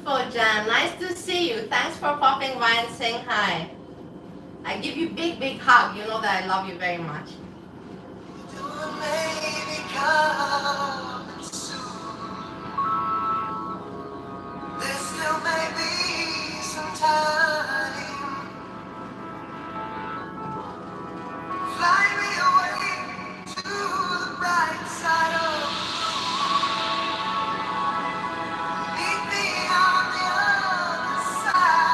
beautiful, Jan. Nice to see you. Thanks for popping by and saying hi. I give you big, big hug. You know that I love you very much. There still may be some time. Fly me away to the bright side of. Meet me on the other side.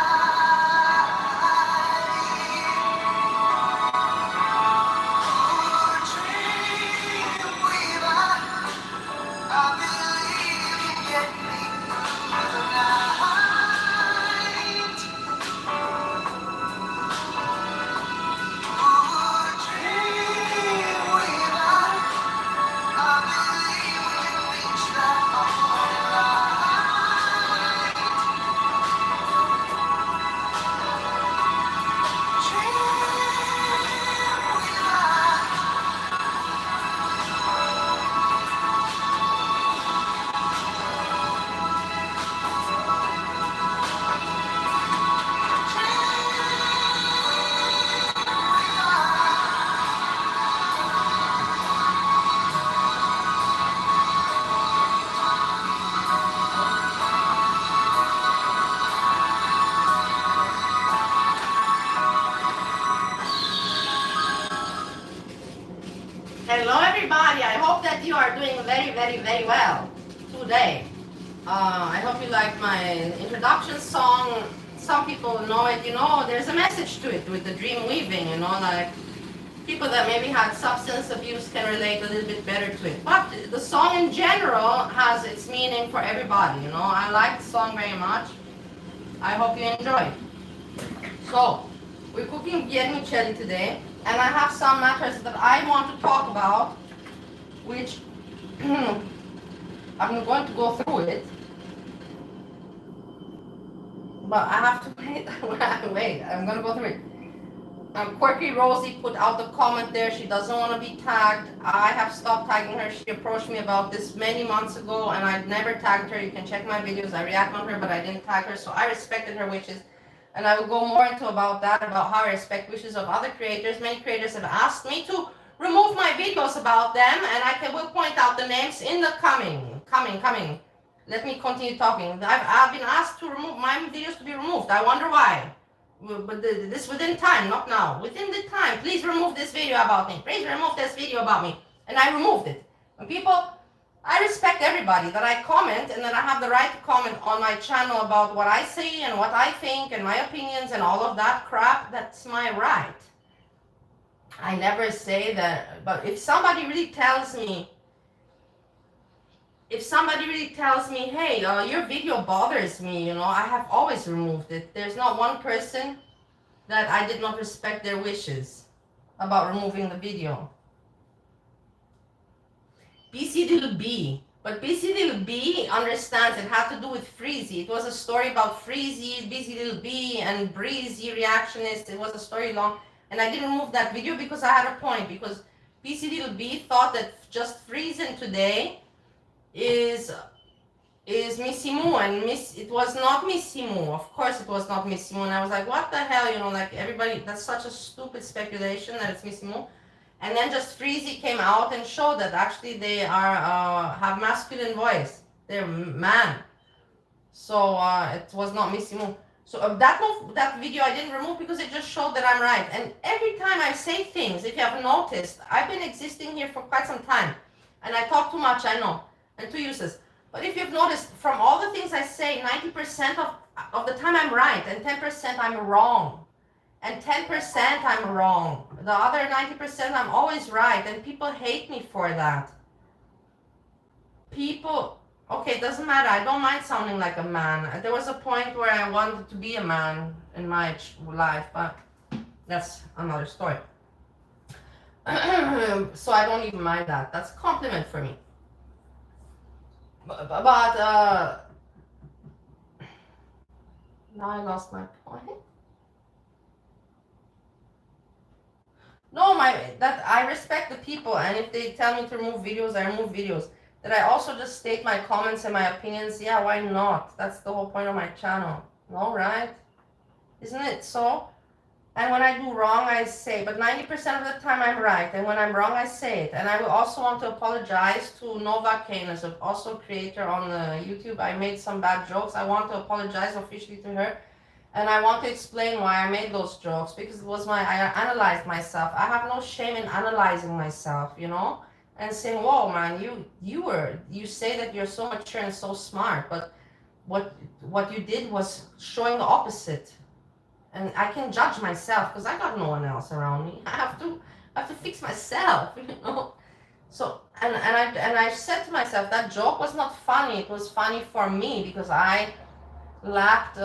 Oh, dream weaver, I believe you get me through the night. Oh, dream weaver, I believe we can reach that morning light. Hello everybody, I hope that you are doing very, very, very well today. I hope you like my introduction song. Some people know it, there's a message to it with the dream weaving, like people that maybe had substance abuse can relate a little bit better to it. But the song in general has its meaning for everybody, I like the song very much. I hope you enjoy it. So, we're cooking vermicelli today, and I have some matters that I want to talk about, which I'm going to go through it, but I have to wait, I'm going to go through it. Quirky Rosie put out the comment there, she doesn't want to be tagged. I have stopped tagging her. She approached me about this many months ago, and I've never tagged her. You can check my videos, I react on her, but I didn't tag her, so I respected her wishes. And I will go more into about how I respect wishes of other creators. Many creators have asked me to remove my videos about them, and will point out the names in the coming. Let me continue talking. I've been asked to remove my videos to be removed. I wonder why. But this within time, not now. Within the time, please remove this video about me. Please remove this video about me. And I removed it. And people, I respect everybody that I comment and that I have the right to comment on my channel about what I say and what I think and my opinions and all of that crap. That's my right. I never say that, but if somebody really tells me, hey, your video bothers me, I have always removed it. There's not one person that I did not respect their wishes about removing the video. BC Little B. But BC Little B understands it had to do with Freezy. It was a story about Freezy, BC Little B, and Breezy Reactionist. It was a story long. And I didn't remove that video because I had a point. Because BC Little B thought that just freezing today is Missy Moo, and it was not Missy Moo. Of course it was not Missy Moo. And I was like, what the hell, like everybody, that's such a stupid speculation that it's Missy Moo. And then just Freezy came out and showed that actually they are have masculine voice. They're man. So it was not Missy Moo. So that video I didn't remove because it just showed that I'm right. And every time I say things, if you have noticed, I've been existing here for quite some time. And I talk too much, I know, and too useless. But if you've noticed, from all the things I say, 90% of the time I'm right, and 10% I'm wrong. And 10% I'm wrong. The other 90% I'm always right, and people hate me for that. Okay, it doesn't matter. I don't mind sounding like a man. There was a point where I wanted to be a man in my life, but that's another story. So I don't even mind that. That's a compliment for me. But now I lost my point. No, I respect the people, and if they tell me to remove videos, I remove videos. Did I also just state my comments and my opinions? Yeah, why not? That's the whole point of my channel. No, right? Isn't it so? And when I do wrong, I say, but 90% of the time I'm right. And when I'm wrong, I say it. And I will also want to apologize to Nova Kane, as also creator on YouTube. I made some bad jokes. I want to apologize officially to her. And I want to explain why I made those jokes, because it was I analyzed myself. I have no shame in analyzing myself, you know, and saying, whoa, man, you say that you're so mature and so smart, but what you did was showing the opposite. And I can judge myself because I got no one else around me. I have to fix myself, you know. So and I said to myself, that joke was not funny. It was funny for me because I lacked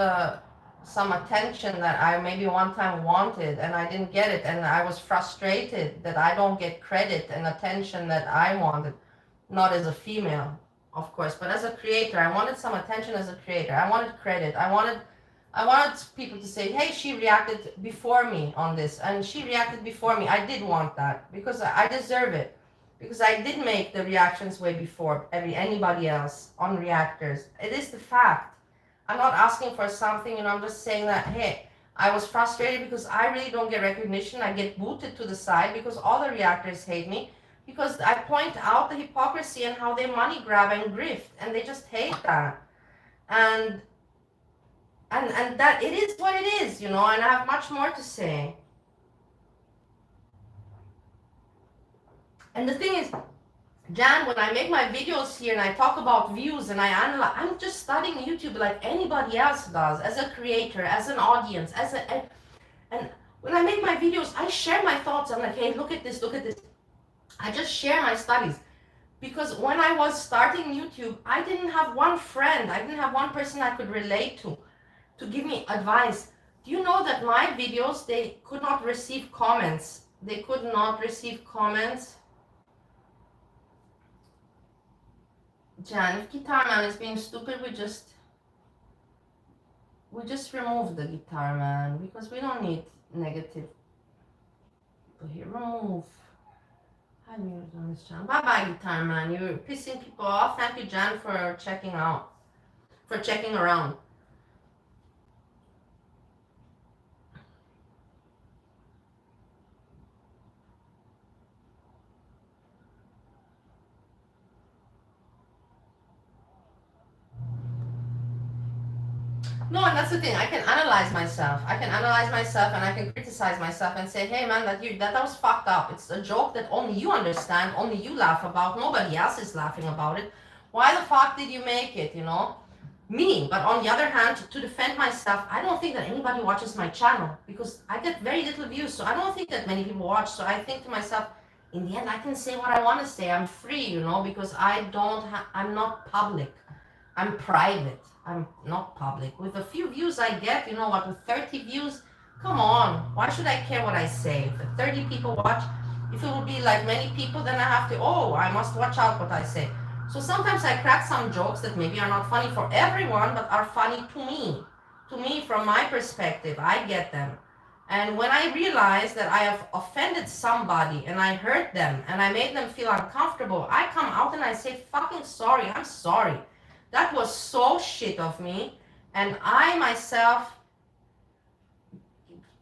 some attention that I maybe one time wanted, and I didn't get it, and I was frustrated that I don't get credit and attention that I wanted. Not as a female, of course, but as a creator. I wanted some attention as a creator. I wanted credit. I wanted people to say, hey, she reacted before me on this, and she reacted before me. I did want that because I deserve it, because I did make the reactions way before anybody else on reactors. It is the fact. I'm not asking for something, you know, I'm just saying that, hey, I was frustrated because I really don't get recognition. I get booted to the side because all the reactors hate me, because I point out the hypocrisy and how they money grab and grift, and they just hate that. And that it is what it is, you know, and I have much more to say. And the thing is, Jan, when I make my videos here and I talk about views and I analyze, I'm just studying YouTube like anybody else does, as a creator, as an audience, and when I make my videos, I share my thoughts. I'm like, hey, look at this, look at this. I just share my studies. Because when I was starting YouTube, I didn't have one friend. I didn't have one person I could relate to give me advice. Do you know that my videos, they could not receive comments? They could not receive comments. Jan, if Guitar Man is being stupid, we just remove the Guitar Man, because we don't need negative people here. Remove. Hi, viewers on this channel. Bye bye, Guitar Man. You're pissing people off. Thank you, Jan, for checking around. No, and that's the thing. I can analyze myself. I can analyze myself, and I can criticize myself and say, hey man, that was fucked up. It's a joke that only you understand, only you laugh about. Nobody else is laughing about it. Why the fuck did you make it, you know? Me. But on the other hand, to defend myself, I don't think that anybody watches my channel, because I get very little views. So I don't think that many people watch. So I think to myself, in the end, I can say what I want to say. I'm free, you know, because I'm not public. I'm private. I'm not public. With a few views I get, you know what, with 30 views, come on. Why should I care what I say? If 30 people watch, if it would be like many people, then I have to, I must watch out what I say. So sometimes I crack some jokes that maybe are not funny for everyone, but are funny to me. To me, from my perspective, I get them. And when I realize that I have offended somebody and I hurt them and I made them feel uncomfortable, I come out and I say, fucking sorry, I'm sorry. That was so shit of me, and I myself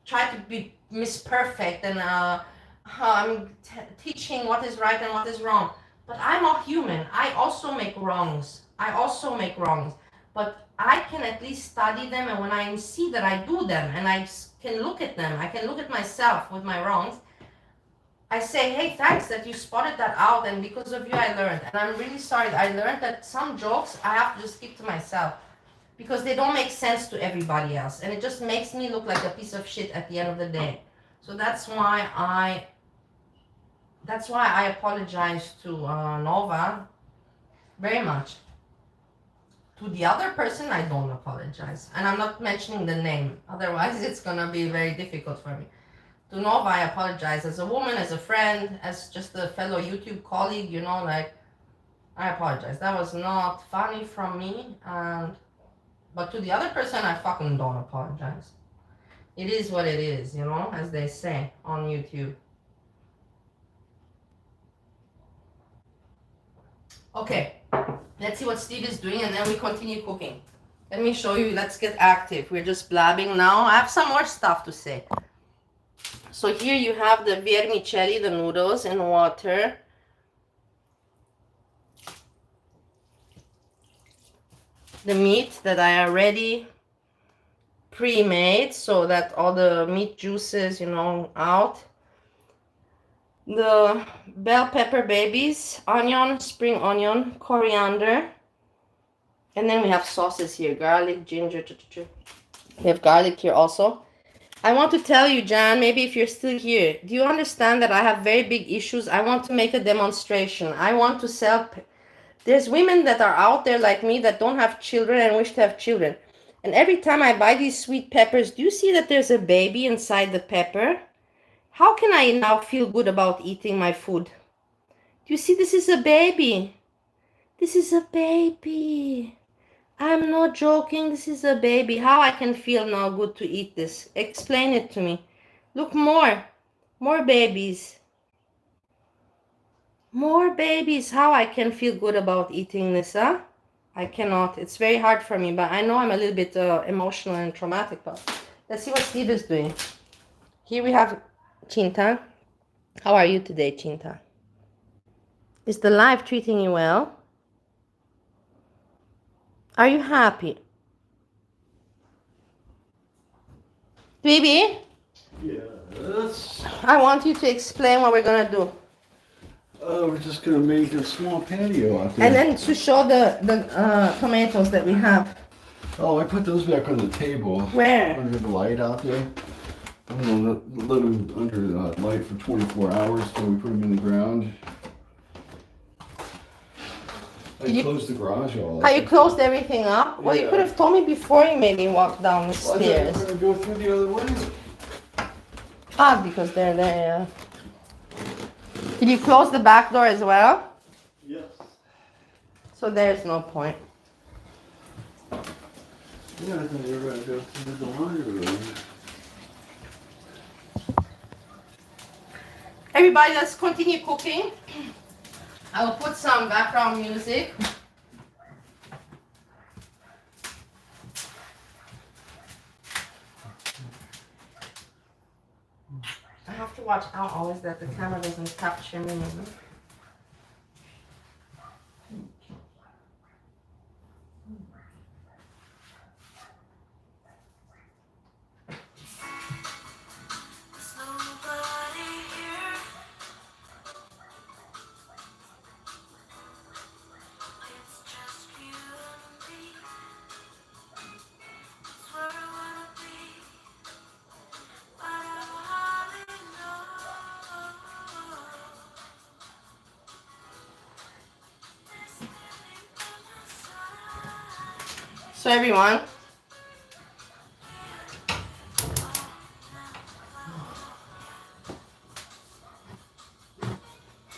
try to be Miss Perfect, and I'm teaching what is right and what is wrong. But I'm a human. I also make wrongs. But I can at least study them, and when I see that I do them, and I can look at them, I can look at myself with my wrongs, I say, hey, thanks that you spotted that out, and because of you I learned. And I'm really sorry. I learned that some jokes I have to just keep to myself, because they don't make sense to everybody else, and it just makes me look like a piece of shit at the end of the day. So that's why I apologize to Nova very much. To the other person, I don't apologize, and I'm not mentioning the name, otherwise it's gonna be very difficult for me. To Nova, I apologize as a woman, as a friend, as just a fellow YouTube colleague, you know, like, I apologize. That was not funny from me, but to the other person, I fucking don't apologize. It is what it is, you know, as they say on YouTube. Okay, let's see what Steve is doing and then we continue cooking. Let me show you. Let's get active. We're just blabbing now. I have some more stuff to say. So here you have the vermicelli, the noodles in water. The meat that I already pre-made so that all the meat juices, you know, out. The bell pepper babies, onion, spring onion, coriander. And then we have sauces here, garlic, ginger. We have garlic here also. I want to tell you, Jan, maybe if you're still here, do you understand that I have very big issues? I want to make a demonstration. I want to sell. There's women that are out there like me that don't have children and wish to have children. And every time I buy these sweet peppers, do you see that there's a baby inside the pepper? How can I now feel good about eating my food? Do you see this is a baby? This is a baby. I'm not joking, this is a baby. How I can feel now good to eat this? Explain it to me. Look, more babies. More babies. How I can feel good about eating this, huh? I cannot. It's very hard for me, but I know I'm a little bit emotional and traumatic. But let's see what Steve is doing. Here we have Chinta. How are you today, Chinta? Is the life treating you well? Are you happy? Baby? Yes. I want you to explain what we're gonna do. We're just gonna make a small patio out there. And then to show the tomatoes that we have. Oh, I put those back on the table. Where? Under the light out there. I'm gonna let them under the light for 24 hours till we put them in the ground. I closed the garage all up. How you closed everything up? Well, you Yeah. could have told me before you made me walk down the Well, I stairs. thought we were gonna go through the other way. Ah, because they're there, yeah. Did you close the back door as well? Yes. So there's no point. Yeah, I thought you were gonna go through the laundry room. Everybody, let's continue cooking. I will put some background music. I have to watch out always that the camera doesn't capture me. So everyone,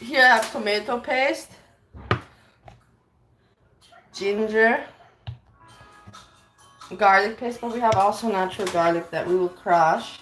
here I have tomato paste, ginger, garlic paste, but we have also natural garlic that we will crush.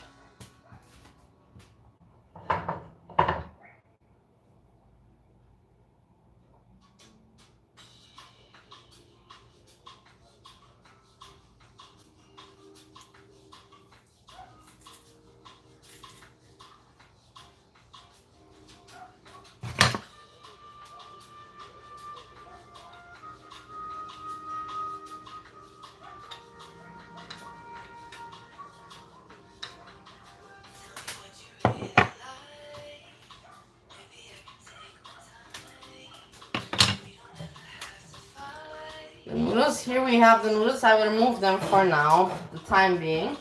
The noodles, here we have the noodles. I will remove them for now, for the time being.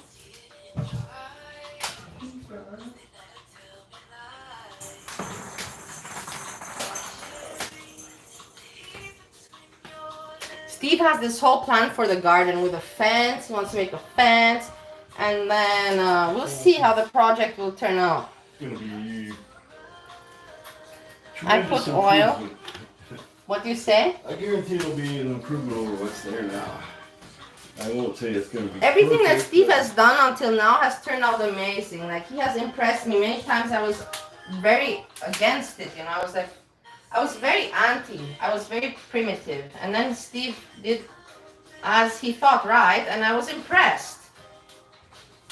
Steve has this whole plan for the garden with a fence. He wants to make a fence. And then we'll see how the project will turn out. It's gonna be I put tremendous oil. improvement. What do you say? I guarantee it'll be an improvement over what's there now. I won't say it's going to be Everything that perfect, Steve but has done until now has turned out amazing. Like, he has impressed me. Many times I was very against it, you know. I was like, I was very anti. I was very primitive. And then Steve did as he thought right, and I was impressed.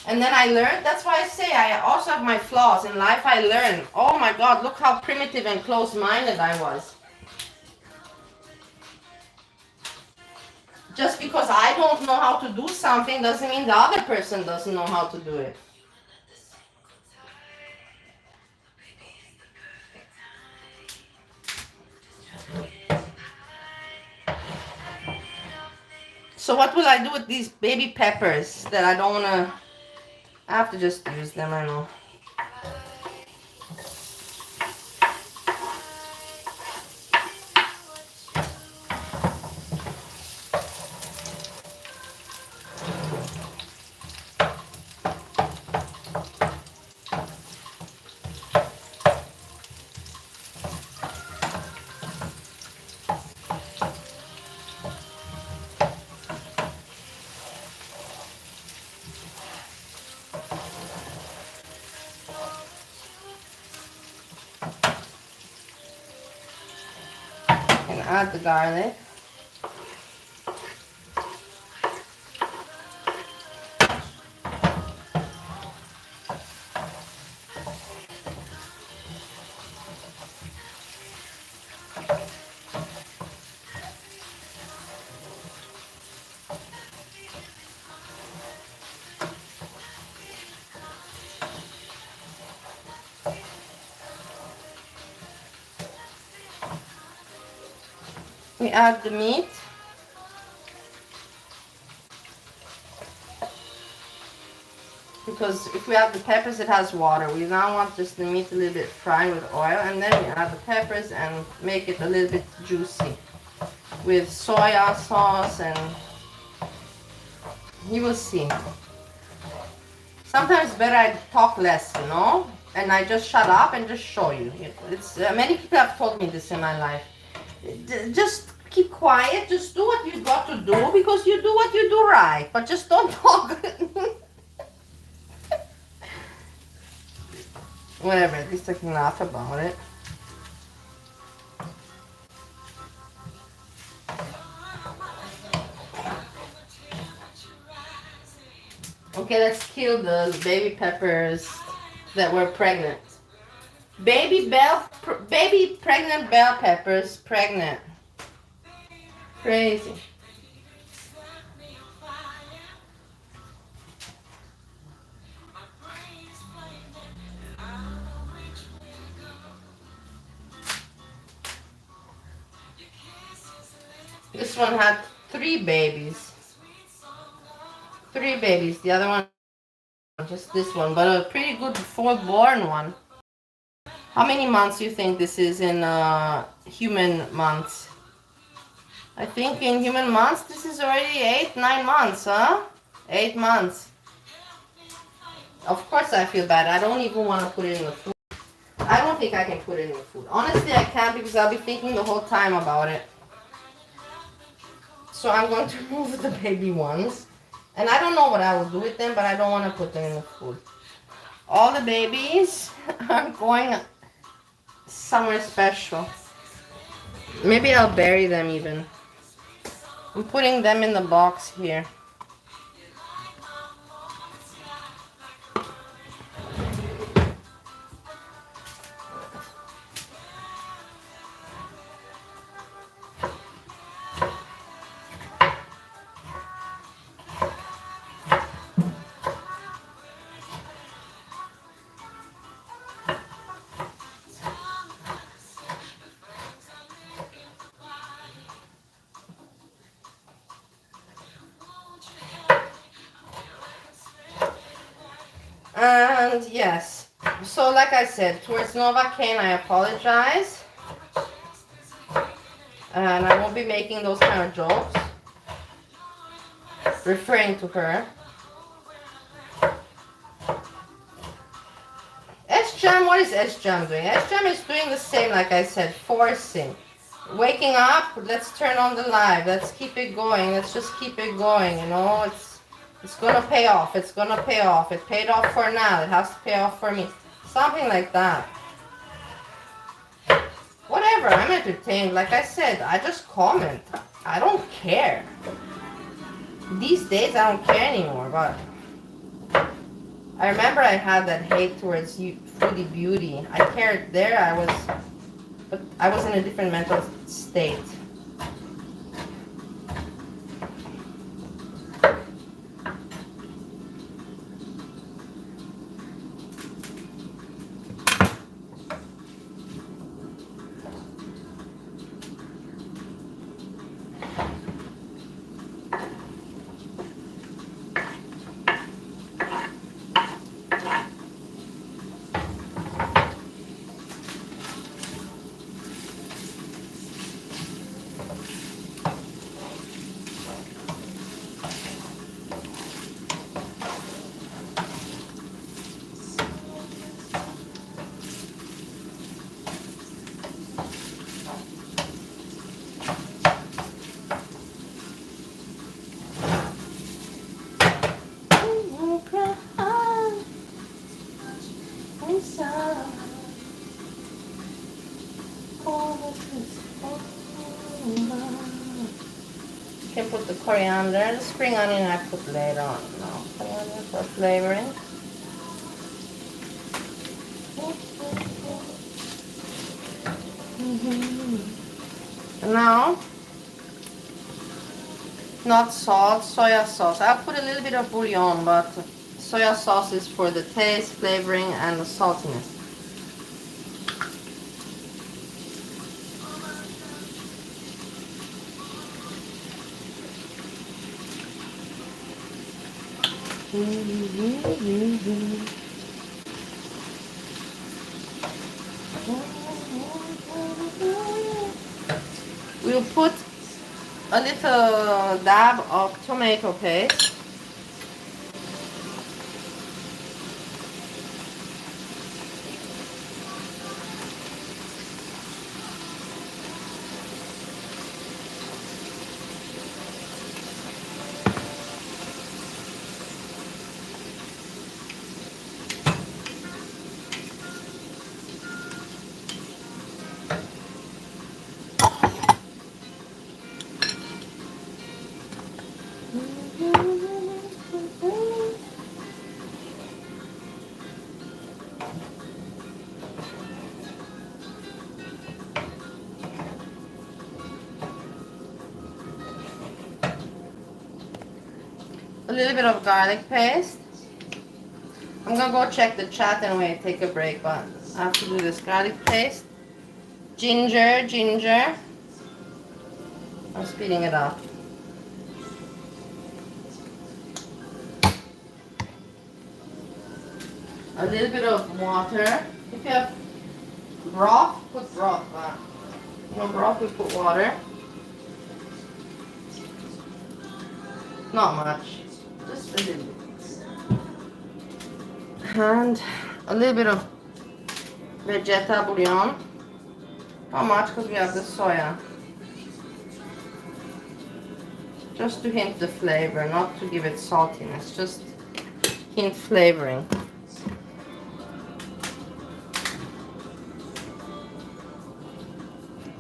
And then I learned, that's why I say I also have my flaws. In life I learned, oh my God, look how primitive and close-minded I was. Just because I don't know how to do something doesn't mean the other person doesn't know how to do it. So what will I do with these baby peppers that I don't want to... I have to just use them, I know. And add the garlic. We add the meat. Because if we add the peppers, it has water. We now want just the meat a little bit fried with oil, and then we add the peppers and make it a little bit juicy with soya sauce, and you will see. Sometimes better I talk less, you know, and I just shut up and just show you. It's many people have told me this in my life. Just keep quiet. Just do what you got to do because you do what you do right. But just don't talk. Whatever. At least I can laugh about it. Okay, let's kill the baby peppers that were pregnant. Baby pregnant bell peppers, pregnant. Crazy. This one had 3 babies. 3 babies. The other one, just this one, but a pretty good full-born one. How many months do you think this is in human months? I think in human months this is already 8, 9 months, huh? 8 months. Of course I feel bad. I don't even want to put it in the food. I don't think I can put it in the food. Honestly, I can't because I'll be thinking the whole time about it. So I'm going to remove the baby ones. And I don't know what I will do with them, but I don't want to put them in the food. All the babies are going somewhere special. Maybe I'll bury them even. I'm putting them in the box here. And yes, so like I said, towards Novocaine, I apologize. And I won't be making those kind of jokes referring to her. S-Jam, what is S-Jam doing? S-Jam is doing the same, like I said, forcing. Waking up, let's turn on the live, let's keep it going, let's just keep it going, you know, it's gonna pay off, it's gonna pay off, it paid off for now, it has to pay off for me. Something like that. whatever, I'm entertained. Like I said, I just comment. I don't care. These days I don't care anymore, but I remember I had that hate towards foodie beauty. I cared there, but I was in a different mental state. Can put the coriander, the spring onion I put later on. No, coriander for flavoring. And now, not salt, soya sauce. I'll put a little bit of bouillon, but soya sauce is for the taste, flavoring, and the saltiness. We'll put a little dab of tomato paste. A little bit of garlic paste. I'm gonna go check the chat anyway, take a break, but I have to do this garlic paste. Ginger. I'm speeding it up. A little bit of water. If you have broth, put broth, but no broth, we put water. Not much, just a little bit. And a little bit of vegeta bouillon. Not much because we have the soya. Just to hint the flavor, not to give it saltiness, just hint flavoring.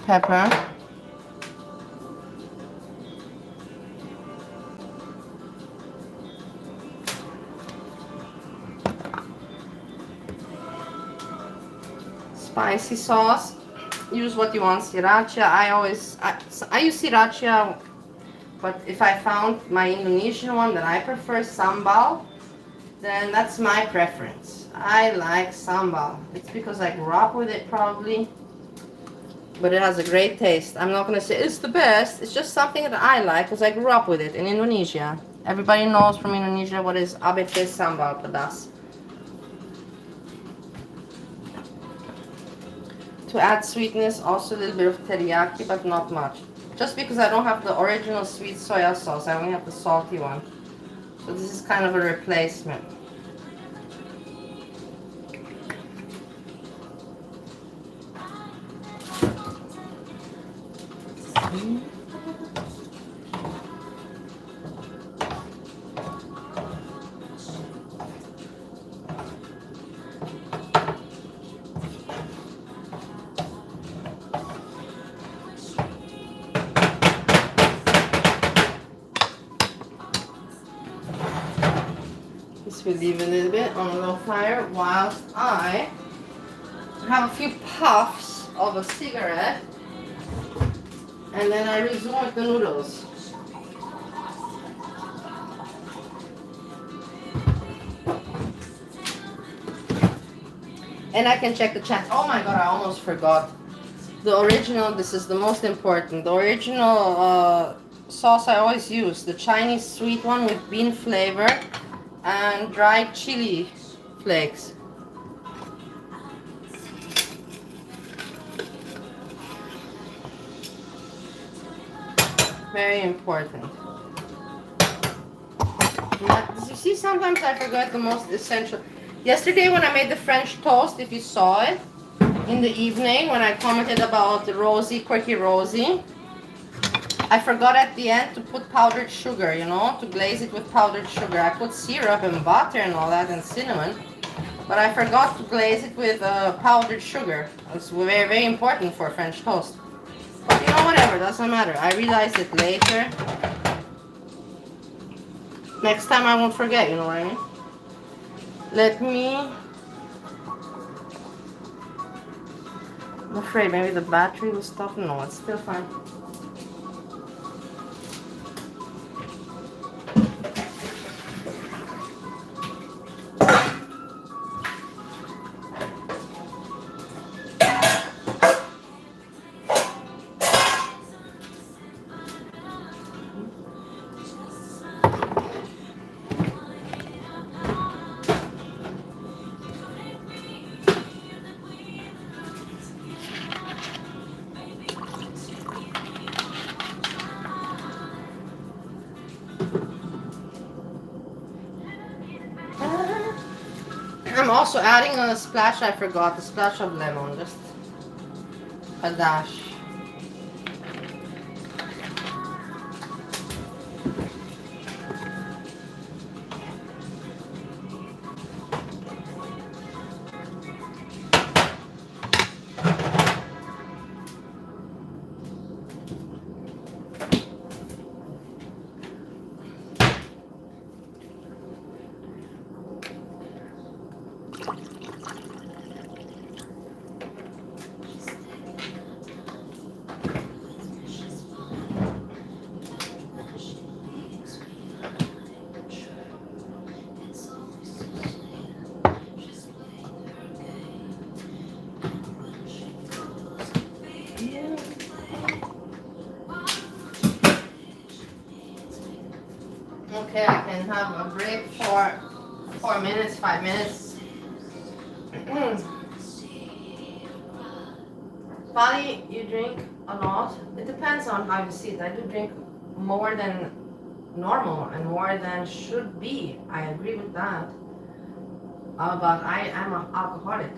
Pepper. Spicy sauce. Use what you want. Sriracha. I use sriracha, but if I found my Indonesian one that I prefer, sambal, then that's my preference. I like sambal. It's because I grew up with it probably, but it has a great taste. I'm not gonna say it's the best. It's just something that I like because I grew up with it in Indonesia. Everybody knows from Indonesia what is abete sambal pedas. To add sweetness, also a little bit of teriyaki, but not much. Just because I don't have the original sweet soya sauce, I only have the salty one. So this is kind of a replacement. This will leave a little bit on a low fire whilst I have a few puffs of a cigarette, and then I resume with the noodles. And I can check the chat. Oh my god, I almost forgot. The original, this is the most important. The original sauce I always use, the Chinese sweet one with bean flavor and dried chili flakes. Very important. You see, sometimes I forget the most essential. Yesterday when I made the French toast, if you saw it, in the evening when I commented about Rosie, Quirky Rosie, I forgot at the end to put powdered sugar, you know, to glaze it with powdered sugar. I put syrup and butter and all that and cinnamon, but I forgot to glaze it with powdered sugar. It's very, very important for French toast. But you know, whatever, doesn't matter. I realized it later. Next time I won't forget, you know what I mean? Let me... I'm afraid maybe the battery will stop. No, it's still fine. I'm also adding a splash, I forgot, a splash of lemon, just a dash. Okay, I can have a break for 4 minutes, 5 minutes. Bali, you drink a lot? It depends on how you see it. I do drink more than normal and more than should be. I agree with that. But I am an alcoholic.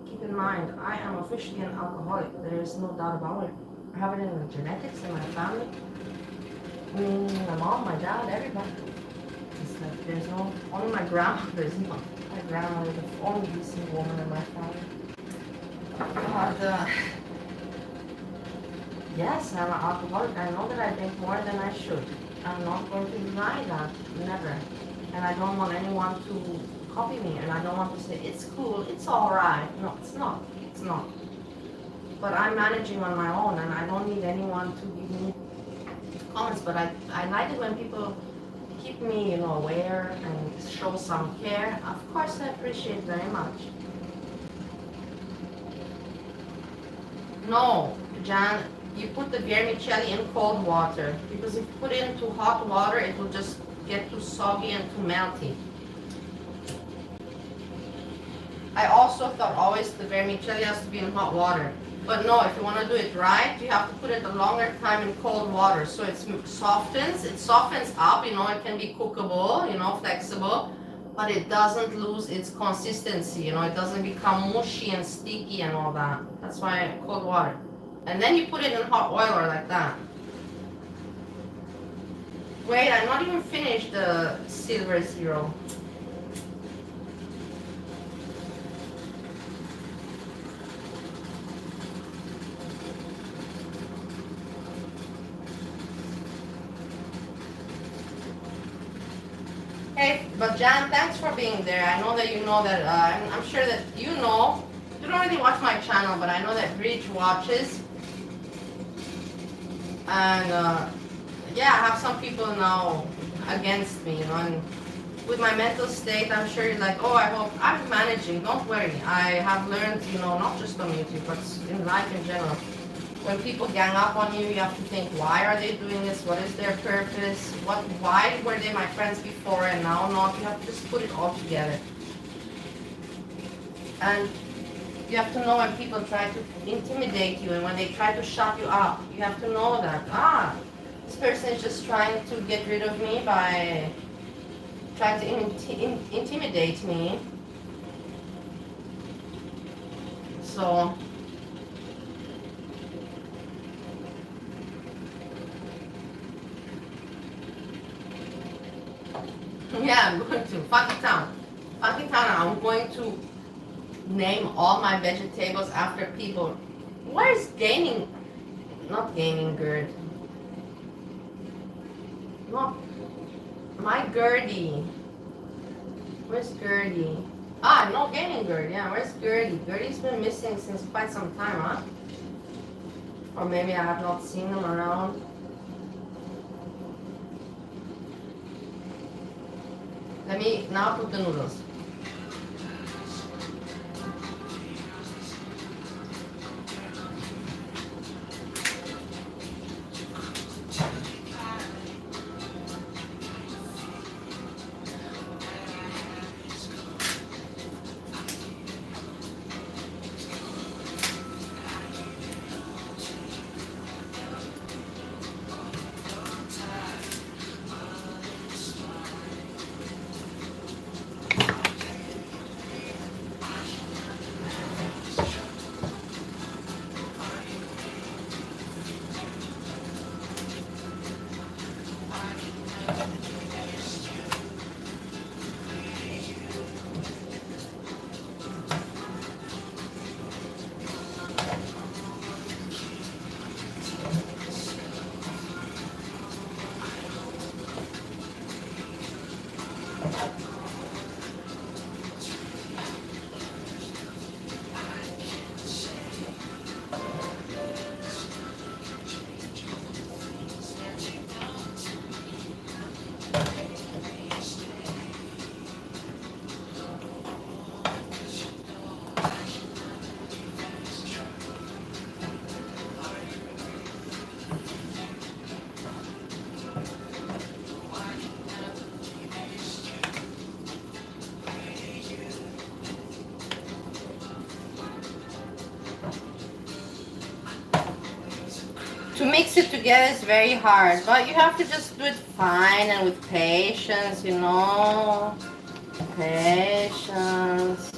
Keep in mind, I am officially an alcoholic. There is no doubt about it. I have it in the genetics in my family. I mean, my mom, my dad, everybody. It's like there's no, only my grandmother is not. My grandmother is the only decent woman in my family. But, yes, I'm an alcoholic. I know that I drink more than I should. I'm not going to deny that, never. And I don't want anyone to copy me, and I don't want to say, it's cool, it's alright. No, it's not. It's not. But I'm managing on my own, and I don't need anyone to give me comments, but I like it when people keep me, you know, aware and show some care. Of course, I appreciate very much. No, Jan, you put the vermicelli in cold water, because if you put it into hot water, it will just get too soggy and too melty. I also thought always the vermicelli has to be in hot water. But no, if you want to do it right, you have to put it a longer time in cold water. So it softens up, you know, it can be cookable, you know, flexible, but it doesn't lose its consistency, you know, it doesn't become mushy and sticky and all that. That's why cold water. And then you put it in hot oil or like that. Wait, I'm not even finished the silver zero. Hey, But Jan, thanks for being there. I know that you know that, I'm sure that you know, you don't really watch my channel, but I know that Bridge watches. And yeah, I have some people now against me, and with my mental state, I'm sure you're like, oh, I hope I'm managing. Don't worry. I have learned, not just on YouTube, but in life in general. When people gang up on you, you have to think, why are they doing this? What is their purpose? Why were they my friends before and now not? You have to just put it all together. And you have to know when people try to intimidate you and when they try to shut you up. You have to know that, this person is just trying to get rid of me by trying to intimidate me. So yeah, I'm going to Funky Town. Funky Town, I'm going to name all my vegetables after people. Where's not gaining gird? No, my Gertie. Where's Gertie? No gaining gird. Yeah, where's Gertie? Gertie's been missing since quite some time, huh? Or maybe I have not seen them around. Let me now put the noodles. To mix it together is very hard, but you have to just do it fine and with patience, Patience.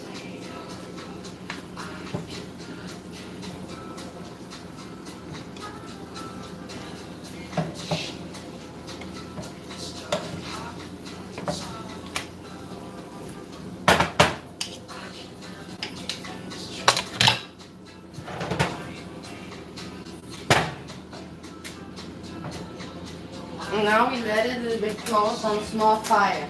Now we let it a little bit close on small fire.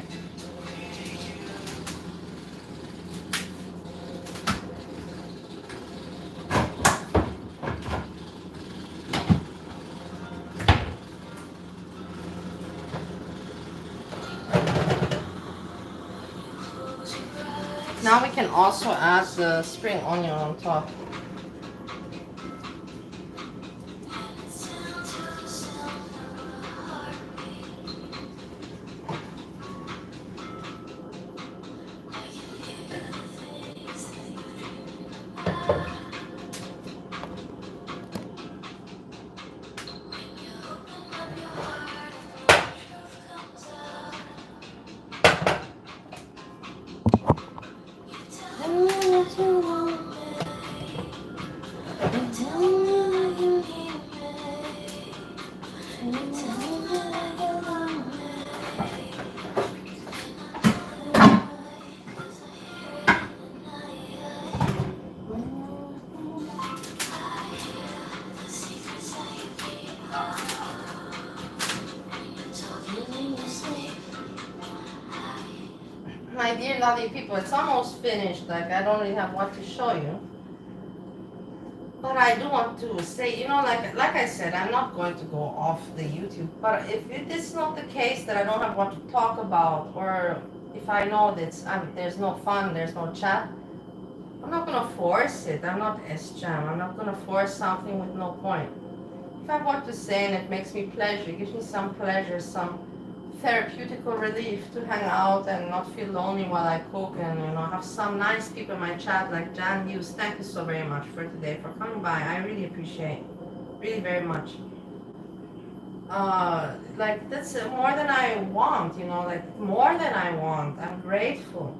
Now we can also add the spring onion on top. My dear lovely people, it's almost finished. Like, I don't really have what to show you. But I do want to say, like I said, I'm not going to go off the YouTube. But if it is not the case that I don't have what to talk about, or if I know that there's no fun, there's no chat, I'm not going to force it. I'm not S-Jam. I'm not going to force something with no point. If I have what to say and it makes me pleasure, it gives me some pleasure, some therapeutical relief to hang out and not feel lonely while I cook, and have some nice people in my chat like Jan Hughes. Thank you so very much for today, for coming by. I really appreciate, really very much. Like, that's more than I want, like more than I want. I'm grateful.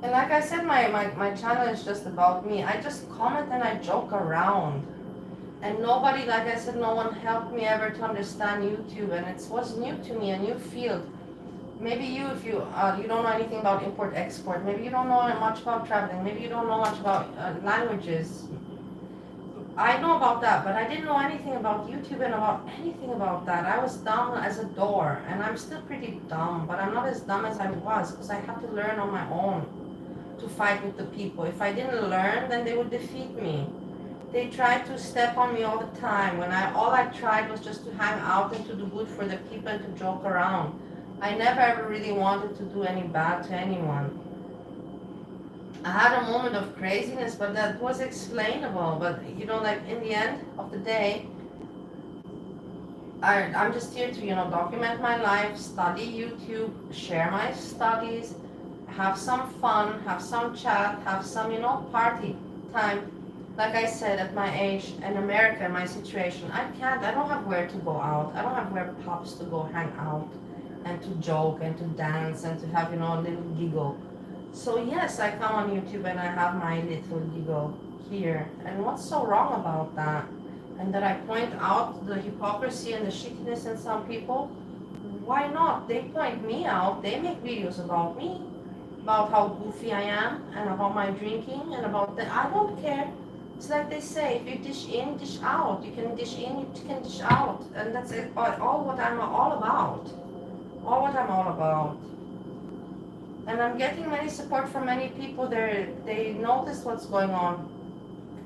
And like I said, my channel is just about me. I just comment and I joke around. And nobody, like I said, no one helped me ever to understand YouTube, and it was new to me, a new field. Maybe you, if you don't know anything about import-export, maybe you don't know much about traveling, maybe you don't know much about languages. I know about that, but I didn't know anything about YouTube and about anything about that. I was dumb as a door, and I'm still pretty dumb, but I'm not as dumb as I was, because I had to learn on my own to fight with the people. If I didn't learn, then they would defeat me. They tried to step on me all the time when all I tried was just to hang out and to do good for the people and to joke around. I never ever really wanted to do any bad to anyone. I had a moment of craziness, but that was explainable. But like in the end of the day, I'm just here to document my life, study YouTube, share my studies, have some fun, have some chat, have some party time. Like I said, at my age, in America, my situation, I don't have where to go out. I don't have where pubs to go hang out and to joke and to dance and to have, a little giggle. So yes, I come on YouTube and I have my little giggle here. And what's so wrong about that? And that I point out the hypocrisy and the shittiness in some people? Why not? They point me out. They make videos about me, about how goofy I am, and about my drinking, and about that. I don't care. It's like they say, if you dish in, dish out. You can dish in, you can dish out. And that's it, all what I'm all about. All what I'm all about. And I'm getting many support from many people. They notice what's going on.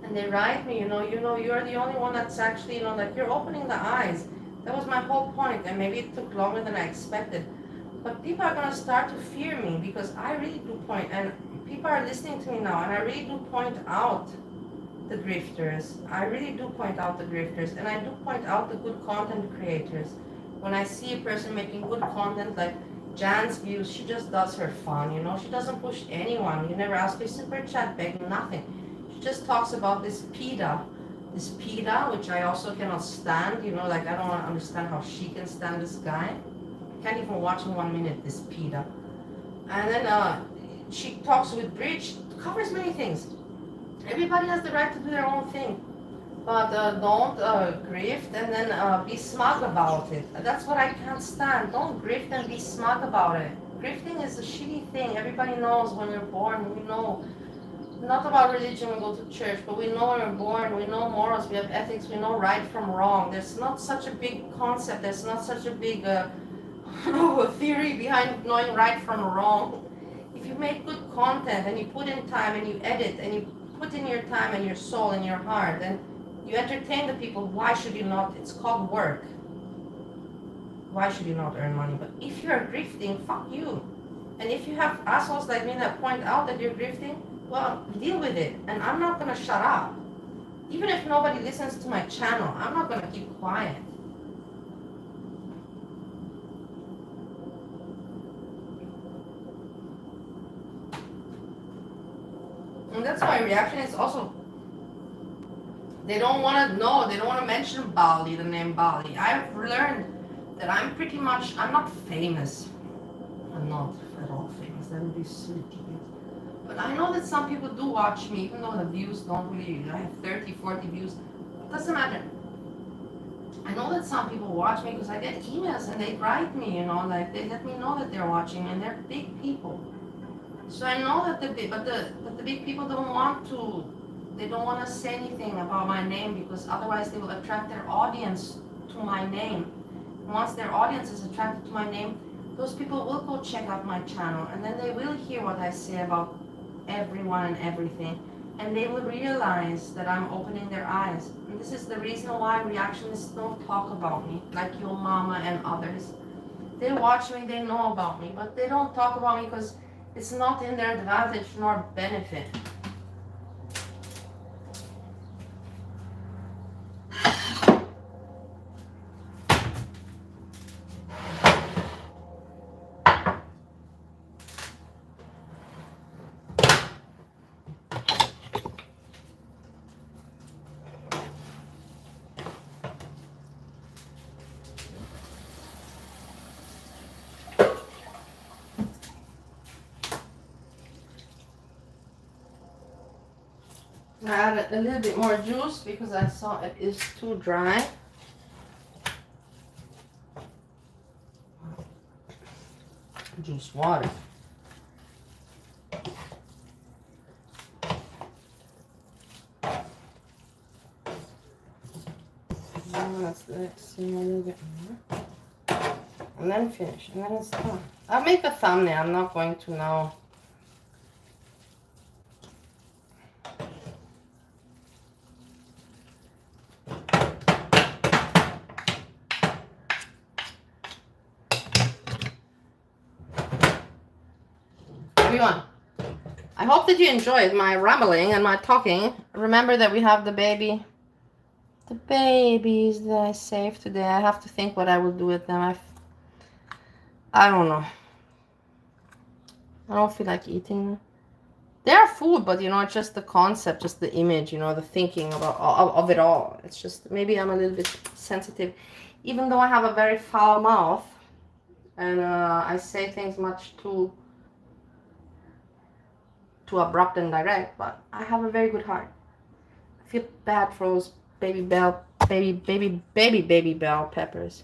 And they write me, you're the only one that's actually, like, you're opening the eyes. That was my whole point. And maybe it took longer than I expected. But people are going to start to fear me, because I really do point, and people are listening to me now, and I really do point out the grifters. I really do point out the grifters, and I do point out the good content creators. When I see a person making good content, like Jan's Views, she just does her fun, she doesn't push anyone. You never ask her super chat, begging, nothing. She just talks about this PETA, which I also cannot stand, like I don't understand how she can stand this guy. I can't even watch in 1 minute, this PETA. And then she talks with Bridge, covers many things. Everybody has the right to do their own thing, but don't grift and then be smug about it. That's what I can't stand. Don't grift and be smug about it. Grifting is a shitty thing. Everybody knows when you're born. We know, not about religion, we go to church, but we know when we're born. We know morals, we have ethics, we know right from wrong. There's not such a big concept. There's not such a big theory behind knowing right from wrong. If you make good content and you put in time and you edit and you put in your time and your soul and your heart, and you entertain the people, why should you not? It's called work. Why should you not earn money? But if you're grifting, fuck you. And if you have assholes like me that point out that you're grifting, well, deal with it. And I'm not gonna shut up. Even if nobody listens to my channel, I'm not gonna keep quiet. And that's why reaction is also, they don't want to know, they don't want to mention Bali, the name Bali. I've learned that I'm not famous. I'm not at all famous, that would be silly. But I know that some people do watch me, even though the views don't really, I have 30, 40 views. It doesn't matter. I know that some people watch me because I get emails and they write me, like they let me know that they're watching me, and they're big people. So I know that the big people don't want to say anything about my name, because otherwise they will attract their audience to to my name. Once their audience is attracted to my name, those people will go check out my channel, and then they will hear what I say about everyone and everything, and they will realize that I'm opening their eyes. And this is the reason why reactionists don't talk about me, like your mama and others. They watch me, they know about me, but they don't talk about me because it's not in their advantage nor benefit. I added a little bit more juice because I saw it is too dry. Juice water. Let's see a little bit more. And then finish. And then it's done. I'll make a thumbnail. I'm not going to now. Everyone, I hope that you enjoyed my rambling and my talking. Remember that we have the babies that I saved today. I have to think what I will do with them. I don't know. I don't feel like eating. They are food, but you know, it's just the concept, just the image, you know, the thinking of it all. It's just, maybe I'm a little bit sensitive, even though I have a very foul mouth, and I say things much too abrupt and direct, but I have a very good heart. I feel bad for those baby bell peppers.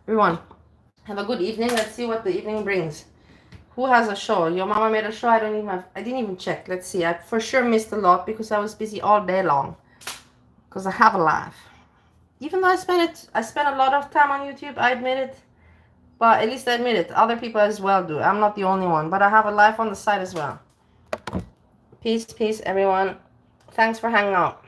Everyone, have a good evening. Let's see what the evening brings. Who has a show? Your mama made a show. I didn't even check. Let's see. I for sure missed a lot because I was busy all day long. Because I have a life. Even though I spent a lot of time on YouTube, I admit it. But at least I admit it. Other people as well do. I'm not the only one. But I have a life on the side as well. Peace, everyone. Thanks for hanging out.